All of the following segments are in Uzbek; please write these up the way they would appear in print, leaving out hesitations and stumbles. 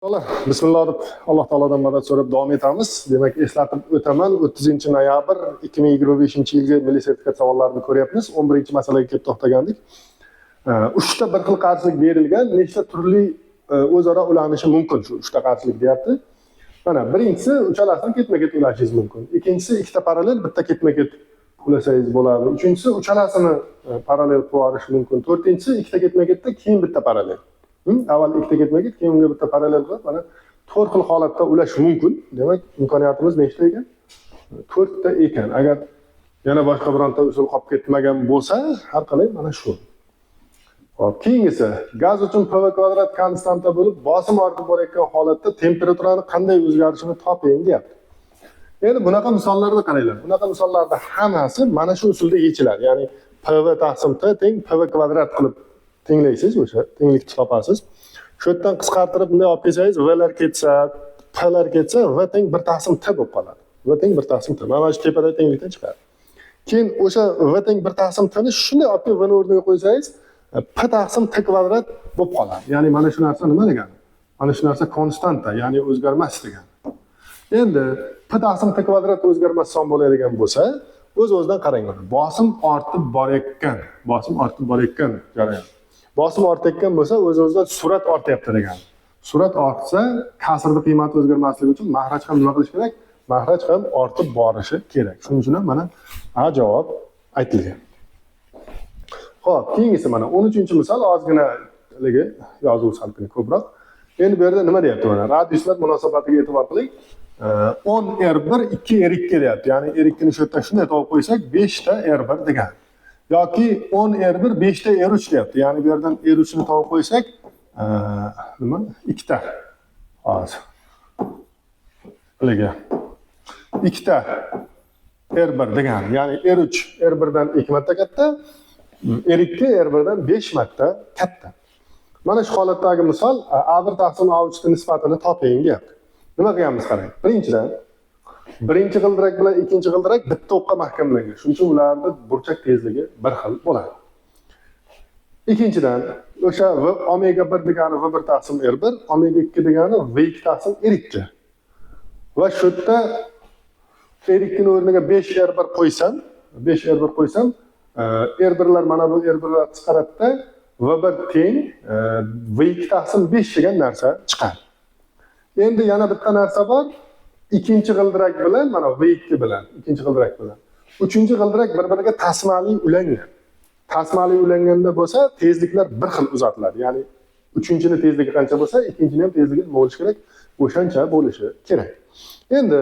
Bismillah deb Alloh taolodan madad so'rab davom etamiz. Demak, eslatib o'taman, 30-noyabr 2025-yilgi milliy sertifikat savollarini ko'ryapmiz. 11-masalaga kelib to'xtagandik. 3 ta bir xil qarshilik berilgan, nechta turli o'zaro ulanishi mumkin shu 3 ta qarshilik deyapti. Mana birinchisi uchalasini ketma-ket ulashingiz mumkin. Ikkinchisi ikkita parallel, bitta ketma-ket ulasangiz bo'ladi. Uchinchisi uchalasini parallel qilib olish mumkin. To'rtinchisi ikkita ketma-ketda keyin bitta parallel. Avval ikkita ketma-ket, keyin unga bitta parallel qilib, mana 4 xil holatda ulash mumkin. Demak, imkoniyatimiz nechta ekan? 4 ta ekan. Agar yana boshqa bironta usul qolib ketmagan bo'lsa, har qalay mana shu. Xo'p, keyingisi gaz uchun P kvadrat konstanta bo'lib, bosim ortib borayotgan holatda temperaturani qanday o'zgarishini toping deyapti. Endi bunaqa misollarni qaranglar. Bunaqa misollarda hammasi mana shu usulda yechiladi. Ya'ni PV taqsim T teng PV kvadrat qilib tenglaysiz, o'sha tenglikni topasiz. Shu yerdan qisqartirib bunday olib kelsangiz, V lar ketsa, P lar ketsa, V teng 1 taqsim T bo'lib qoladi. V teng 1 taqsim T. Mana shu tepada tenglikdan chiqadi. Keyin o'sha V teng 1 taqsim T ni shunday olib kelib V ni o'rniga qo'ysangiz, P taqsim T kvadrat bo'lib qoladi. Ya'ni mana shu narsa nima degani? Mana shu narsa konstanta, ya'ni o'zgarmas degani. Endi P taqsim T kvadrat o'zgarmas son bo'ladigan bo'lsa, o'z-o'zidan qarang. Bosim ortib borayotgan jarayon. Bosim ortayotgan bo'lsa, o'z-o'zidan surat ortyapti degani. Surat ortsa, kasrning qiymati o'zgarmasligi uchun mahraj ham nima qilish kerak? Mahraj ham ortib borishi kerak. Shuning uchun ham mana A javob aytilgan. Xo'p, keyingisi mana 13-misol ozgina yozuv salkini ko'proq. Endi bu yerda nima deyapti mana? Radiuslar munosabatiga e'tibor qiling. 10 R1 2 R2 deyapti. Ya'ni R2 ni shu yerda shunday topib qo'ysak, 5 ta R1 degani. Yoki 10 R1 5 ta R3 deyapti. Ya'ni bu yerdan R3 ni topib qo'ysak, nima? 2 ta. Hozir. Bularga 2 ta R1 degani. Ya'ni R3 R1 dan 2 marta katta, R2 R1 dan 5 marta katta. Mana shu holatdagi misol A1 taqsim A3 nisbatini toping deyapti. Nima qilganmiz qarang. Birinchidan birinchi g'ildirak bilan ikkinchi g'ildirak bitta o'qqa mahkamlangan. Shuning uchun ularning burchak tezligi bir xil bo'ladi. Ikkinchidan o'sha V omega 1 degani V1 taqsim R1, omega 2 degani V2 taqsim R2. Va shu yerda R2 ning o'rniga 5 R1 qo'ysam, R1lar mana bu R1lar chiqaradida V1 teng V2 taqsim 5 degan narsa chiqadi. Endi yana bitta narsa bor. Ikkinchi g'ildirak bilan, mana V2 bilan, ikkinchi g'ildirak bilan. Uchinchi g'ildirak bir-biriga tasmali ulangan. Tasmali ulanganda bo'lsa, tezliklar bir xil uzatiladi. Ya'ni uchinchining tezligi qancha bo'lsa, ikkinchining ham tezligi nima bo'lishi kerak? O'shancha bo'lishi kerak. Endi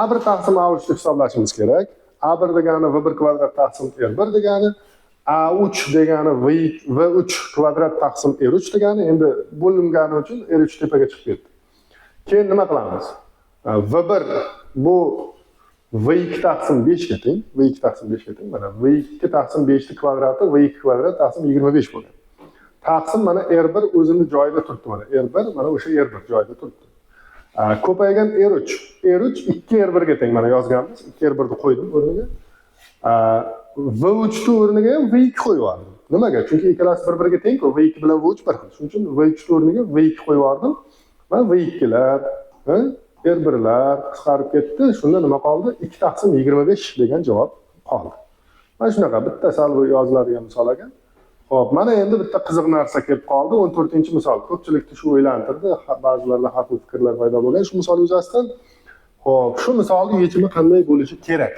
A1 taqsim A3 deb hisoblashimiz kerak. A1 degani V1 kvadrat taqsim R1 degani, A3 degani V3 kvadrat taqsim R3 degani. Endi bo'lingani uchun R3 tepaga chiqib ketdi. Keyin nima qilamiz? V1 bu V2 taqsim 5 ga teng, V2 taqsim 5 ga teng. Mana V2 taqsim 5 ning kvadrati V2 kvadrat taqsim 25 bo'lgan. Taqsim mana R1 o'zini joyida turibdi mana. R1 mana o'sha R1 joyida turibdi. Ko'paygan R3, R3 2 R1 ga teng mana yozganmiz. 2 R1 ni qo'ydim o'rniga. V3 ning o'rniga ham V2 qo'yib yubordim. Nimaga? Chunki ikkalasi bir-biriga teng-ku, V2 bilan V3 bir xil. Shuning uchun V3 ning o'rniga V2 qo'yib yubordim. Va V2lar, R1lar qisqarib ketdi. Shunda nima qoldi? 2 taqsim 25 degan javob qoldi. Mana shunaqa bitta sal yoziladigan misol ekan. Xo'p, mana endi bitta qiziq narsa kelib qoldi. 14-misol. Ko'pchilikni shu o'ylantirdi. Ba'zilarda xato fikrlar paydo bo'lgan shu misol yuzasidan. Xo'p, shu misolning yechimi qanday bo'lishi kerak?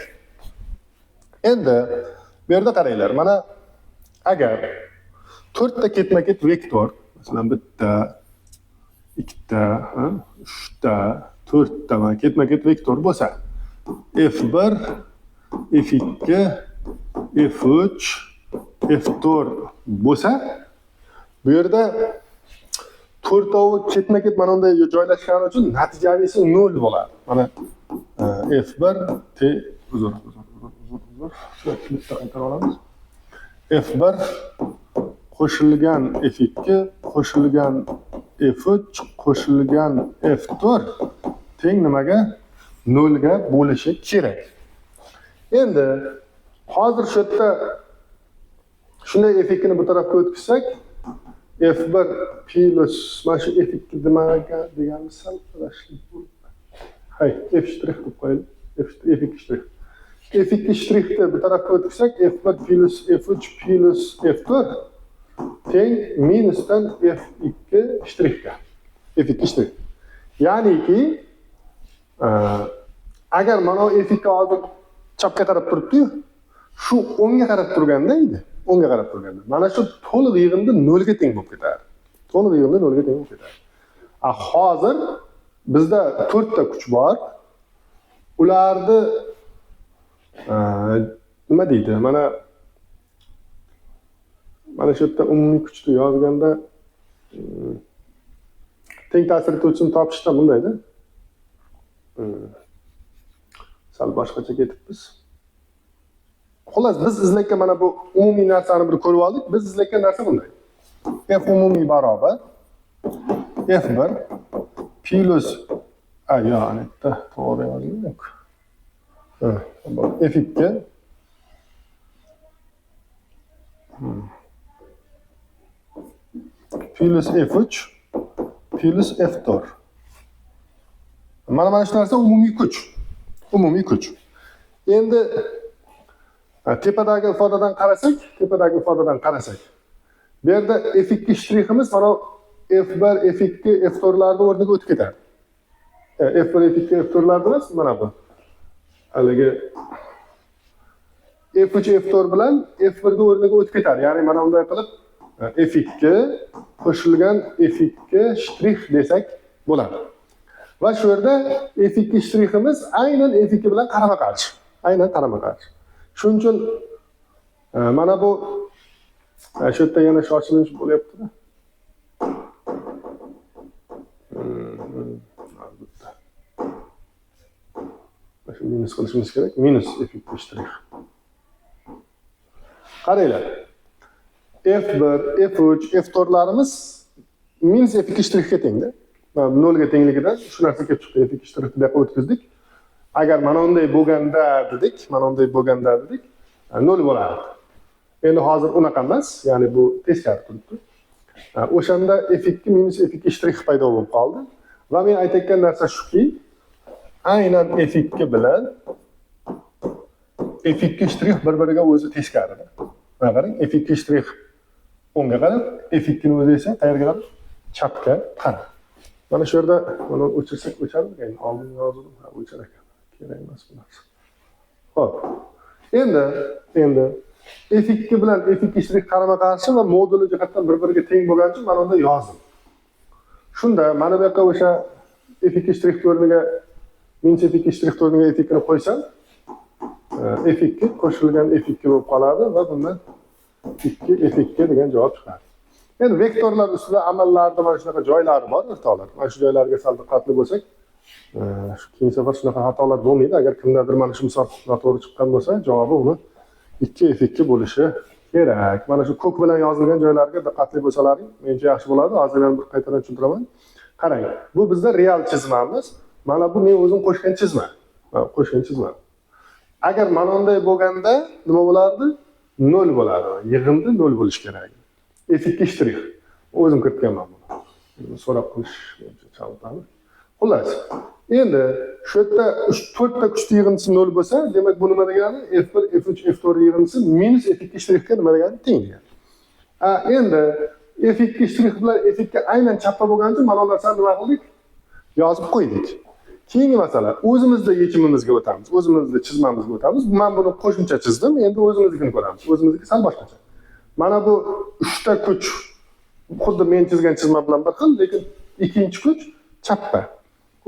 Endi bu yerda qaranglar. Mana agar 4 ta ketma-ket vektor, masalan bitta 2 ta, 3 ta, 4 ta ketma-ket vektor bo'lsa, F1, F2, F3, F4 bo'lsa, bu yerda 4 tovi ketma-ket mana bunday joylashgani uchun natijavisi 0 bo'ladi. Mana F1 T uzr. Bitta qaytara olamiz. F1 qo'shilgan F2 qo'shilgan F3 qo'shilgan F4 teng nimaga? 0 ga bo'lishi kerak. Endi hozir shu yerda shunday F2 ni bu tarafga o'tkazsak, F1 plus mana shu F2 deganimiz sal adashlik bo'ldi. Hay, F' deb qo'yaylik. F2 shtrix. F2 shtrixni bir tarafga o'tkazsak, F1 plus F3 plus F4 teng minusdan F2 shtrixga. F2 shtrix. Ya'niki agar mana F2 hozir chapga qarab turibdi-yu, shu o'ngga qarab turganda edi. O'ngga qarab turganda. Mana shu to'liq yig'indi 0 ga teng bo'lib ketadi. To'liq yig'indi 0 ga teng bo'lib ketadi. Hozir bizda 4 ta kuch bor. Ularni nima deydi? Mana shu yerda umumiy kuchni yozganda teng ta'sir etuvchisini topishda bundayda. Sal boshqacha ketibmiz. Xullas, biz izlayotgan mana bu umumiy narsani bir ko'rib oldik. Biz izlayotgan narsa bunday. F umumiy barobar F1 plus ya'ni to'g'ri yozilgan-ku. F2 plus F3 plus F4. Mana shu narsa umumiy kuch. Umumiy kuch. Endi tepadagi ifodadan qarasak, bu yerda F2 shtriximiz mana F1, F2, F4larning o'rniga o'tib ketadi. F1, F2, F4lar emas, mana bu. Haligi F3, F4 bilan F1 ga o'rniga o'tib ketadi. Ya'ni mana bunday qilib F2 qo'shilgan F2 shtrix desak bo'ladi. Va shu yerda F2 shtriximiz aynan F2 bilan qarama-qarshi. Shuning uchun mana bu shu yerda yana shoshilinch bo'lyapti-da. Shu minus qilishimiz kerak. Minus F2 shtrix. Qaranglar. F1, F3, F4larimiz minus F2 shtrixga tengda. 0 ga tengligidan shu narsa kelib chiqdi. F2 shtrixni bu yoqqa o'tkazdik. Agar mana unday bo'lganda dedik, 0 bo'lardi. Endi hozir unaqa emas, ya'ni bu teskari turibdi. O'shanda F2 minus F2 shtrix paydo bo'lib qoldi. Va men aytayotgan narsa shuki, aynan F2 bilan F2 shtrix bir-biriga o'zi teskarida. Mana qarang, F2 shtrix o'ngga qarab, F2 ni o'zi esa qayerga qarab? Chapga qarab. Mana shu yerda buni o'chirsak o'chadi, endi oldin yozdim, o'char ekan. Kerak emas bu narsa. Xo'p. Endi F2 bilan F2 shtrix qarama-qarshi va moduli jihatdan bir-biriga teng bo'lgani uchun mana unda yozdim. Shunda mana bu yoqqa o'sha F2 shtrix o'rniga minus F2 shtrix o'rniga F2 ni qo'ysam, F2 qo'shilgan F2 bo'lib qoladi va bundan 2 F2 degan javob chiqadi. Endi vektorlar ustida amallarda mana shunaqa joylari bor, o'rtoqlar. Mana shu joylarga sal diqqatli bo'lsak, shu keyingi safar shunaqa xatolar bo'lmaydi. Agar kimdadir mana shu misol noto'g'ri chiqqan bo'lsa, javobi uni 2 F2 bo'lishi kerak. Mana shu ko'k bilan yozilgan joylarga diqqatli bo'lsalaring, menimcha yaxshi bo'ladi. Hozir ham bir qaytadan tushuntiraman. Qarang, bu bizda real chizmamiz. Mana bu men o'zim qo'shgan chizma. Agar mana bunday bo'lganda nima bo'lardi? 0 bo'ladi. Yig'indi 0 bo'lish kerak. F2 shtrix. O'zim kiritganman buni. So'rab qo'yish chaltami. Xullas, endi shu yerda 4 ta kuchli yig'indisi 0 bo'lsa, demak bu nima degani? F1, F3, F4 yig'indisi minus F2 shtrixga nima degani? Teng degani. Endi F2 shtrix bilan F2 aynan chappa bo'lgani uchun mana ularni nima qildik? Yozib qo'ydik. Keyingi masala, o'zimizda yechimimizga o'tamiz. O'zimizda chizmamizga o'tamiz. Men buni qo'shimcha chizdim. Endi o'zimiznikini ko'ramiz. O'zimizniki sal boshqacha. Mana bu 3 ta kuch xuddi men chizgan chizma bilan bir xil, lekin ikkinchi kuch chappa.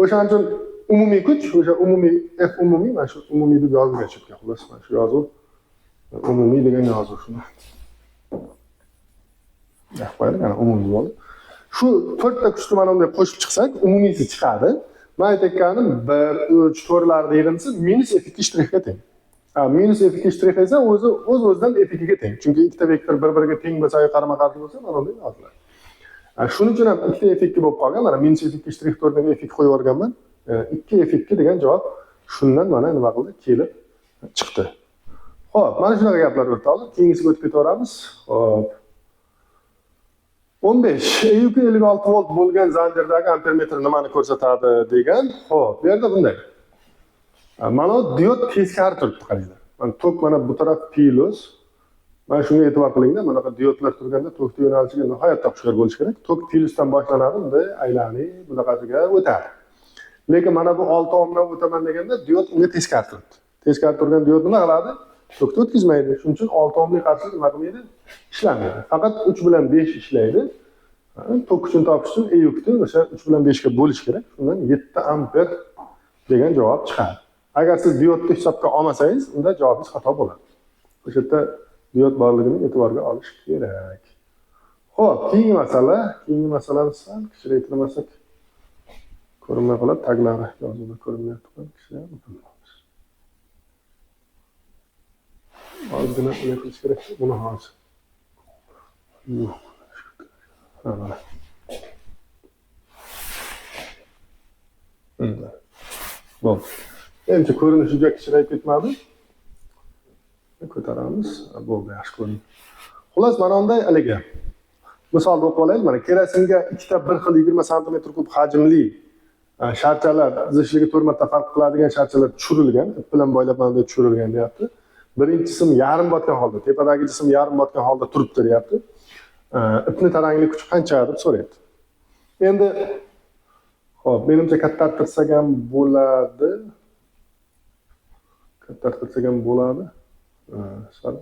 O'shaning uchun umumiy kuch, o'sha umumiy F umumiy, mana shu umumiy deb yozilgan chapga. Xullas, mana shu yozuv umumiy degan yozuv shuni. Yaxshi, mana umumiy bo'ldi. Shu 4 ta kuchni mana bunday qo'shib chiqsak, umumiysi chiqadi. Men aytganim 1, 3, 4larning yig'indisi minus F2 shtrixga teng. Minus F2 shtrix esa o'z-o'zidan F2 ga teng. Chunki ikkita vektor bir-biriga teng bo'lsa, qarama-qarshi bo'lsa, mana bunday yoziladi. Shuning uchun ham ikkita F2 bo'lib qolgan. Mana minus F2 shtrix o'rniga F2 qo'yib yuborganman. 2 F2 degan javob shundan mana nima qildi? Kelib chiqdi. Xo'p, mana shunaqa gaplar o'rtoqlar. Keyingisiga o'tib ketaveramiz. Xo'p. 15 EUK 56 volt bo'lgan zanjirdagi ampermetr nimani ko'rsatadi degan. Xo'p, bu yerda bunday. Mana diod teskari turibdi qaranglar. Mana tok mana bu taraf plus. Mana shunga e'tibor qilingda, mana bu diodlar turganda tokning yo'nalishiga nihoyatda xushyor bo'lish kerak. Tok plusdan boshlanadi, bunday aylanib, bunaqasiga o'tadi. Lekin mana bu 6 ohmdan o'taman deganda diod unga teskari turibdi. Teskari turgan diod nima qiladi? Tokni o'tkazmaydi. Shuning uchun 6 ohmlik qarshilik nima qilmaydi? Ishlamaydi. Faqat 3 bilan 5 ishlaydi. Tok kuchini topish uchun EUKni o'sha 3 bilan 5 ga bo'lish kerak. Shundan 7 amper degan javob chiqadi. Agar siz diodni hisobga olmasangiz, unda javobingiz xato bo'ladi. O'sha yerda diod borligini e'tiborga olish kerak. Xo'p, keyingi masalamiz sal kichraytirmasak ko'rinmay qoladi, taglari yozuvda ko'rinmayapti. Kichraytiramiz. Ozgina qilish kerak, buni hozir. Mana. Bo'ldi. Endi ko'rinishi juda kichrayib ketmadi. Ko'taramiz. Bo'ldi, yaxshi ko'rinadi. Xullas, mana bunday haligi. Misolni o'qib olaylik. Mana kerosinga ikkita 1 xil 20 cm3 hajmli sharchalar, zichligi 4 marta farq qiladigan sharchalar tushirilgan, ip bilan boylab mana bunday tushirilgan deyapti. Birinchi jism yarim botgan holda, tepadagi jism yarim botgan holda turibdi deyapti. Ipni taranglik kuchi qancha deb so'rayapti. Endi xo'p, menimcha kattartirsak ham bo'ladi. Kattartirsak ham bo'ladi. Sal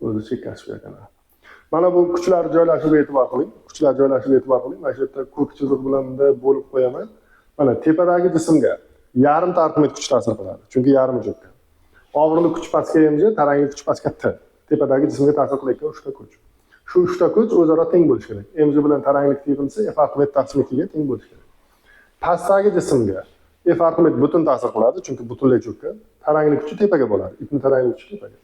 o'zi chekkasi ekan. Mana bu kuchlar joylashuviga e'tibor qiling. Kuchlar joylashuviga e'tibor qiling. Mana shu yerda ko'k chiziq bilan bunday bo'lib qo'yaman. Mana tepadagi jismga yarim arximet kuch ta'sir qiladi. Chunki yarimi cho'kkan. Og'irlik kuch pastga emji, taranglik kuch pastga katta. Tepadagi jismga ta'sir qilayotgan 3 ta kuch. Shu 3 ta kuch o'zaro teng bo'lishi kerak. Emji bilan taranglik tengilsa, F arximet taqsim 2 ga teng bo'lishi kerak. Pastdagi jismga F arximet butun ta'sir qiladi, chunki butunlay cho'kkan. Taranglik kuchi tepaga bo'ladi. Ipning taranglik kuchi tepaga.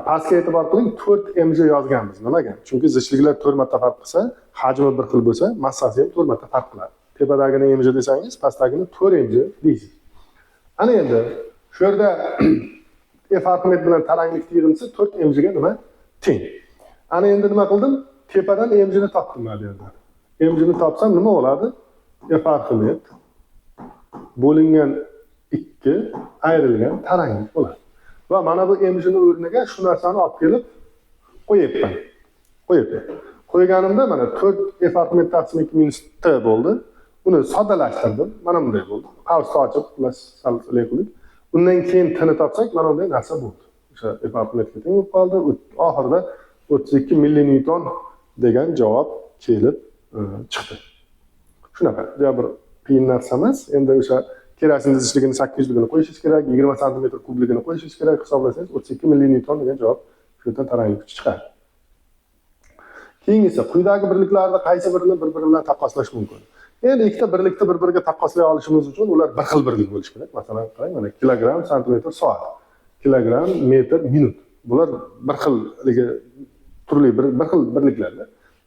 Pastga e'tibor qiling, 4 mg yozganmiz. Nimaga? Chunki zichliklar 4 marta farq qilsa, hajmi bir xil bo'lsa, massasi ham 4 marta farq qiladi. Tepadagini mg desangiz, pastdagini 4 mg deysiz. Ana endi shu yerda F arximet bilan taranglik tengilsa 4 mg ga nima? Teng. Ana endi nima qildim? Tepadan mg ni topdim mana bu yerda. Mg ni topsam nima bo'ladi? F arximet bo'lingan 2 ayrilgan taranglik bo'ladi. Va mana bu mg ni o'rniga shu narsani olib kelib qo'yibman. Qo'yganimda mana 4 F arximet taqsim 2 minus T bo'ldi. Buni soddalashtirdim. Mana bunday bo'ldi. Qavsni ochib, plus salqilay qilib. Undan keyin T ni topsak, mana bunday narsa bo'ldi. O'sha F arximetga teng bo'lib qoldi. Oxirida 32 millinewton degan javob kelib chiqdi. Shunaqa. Bu bir qiyin narsa emas. Endi o'sha kerosin zichligini 800 ligini qo'yishingiz kerak, 20 cm kubligini qo'yishingiz kerak, hisoblasangiz 32 millinewton degan javob shu yerdan taranglik kuchi chiqadi. Keyingisi, quyidagi birliklarda qaysi birini bir-biri bilan taqqoslash mumkin? Endi ikkita birlikni bir-biriga taqqoslay olishimiz uchun ular bir xil birlik bo'lishi kerak. Masalan, qarang, mana kilogramm, santimetr, soat, kilogramm, metr, minut. Bular bir xilligi turli bir xil birliklar.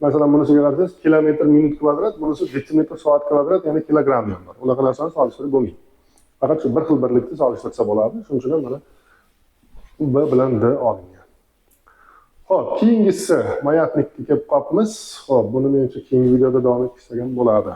Masalan, bunisiga qarasangiz kilometr minut kvadrat, bunisi detsimetr soat kvadrat, ya'ni kilogramm ham bor. Unaqa narsani solishtirib bo'lmaydi. Faqat shu bir xil birlikni solishtirsa bo'ladi. Shuning uchun ham mana B bilan D olingan. Xo'p, keyingisi mayatnikka kelib qolamiz. Xo'p, buni menimcha keyingi videoda davom ettirsak ham bo'ladi.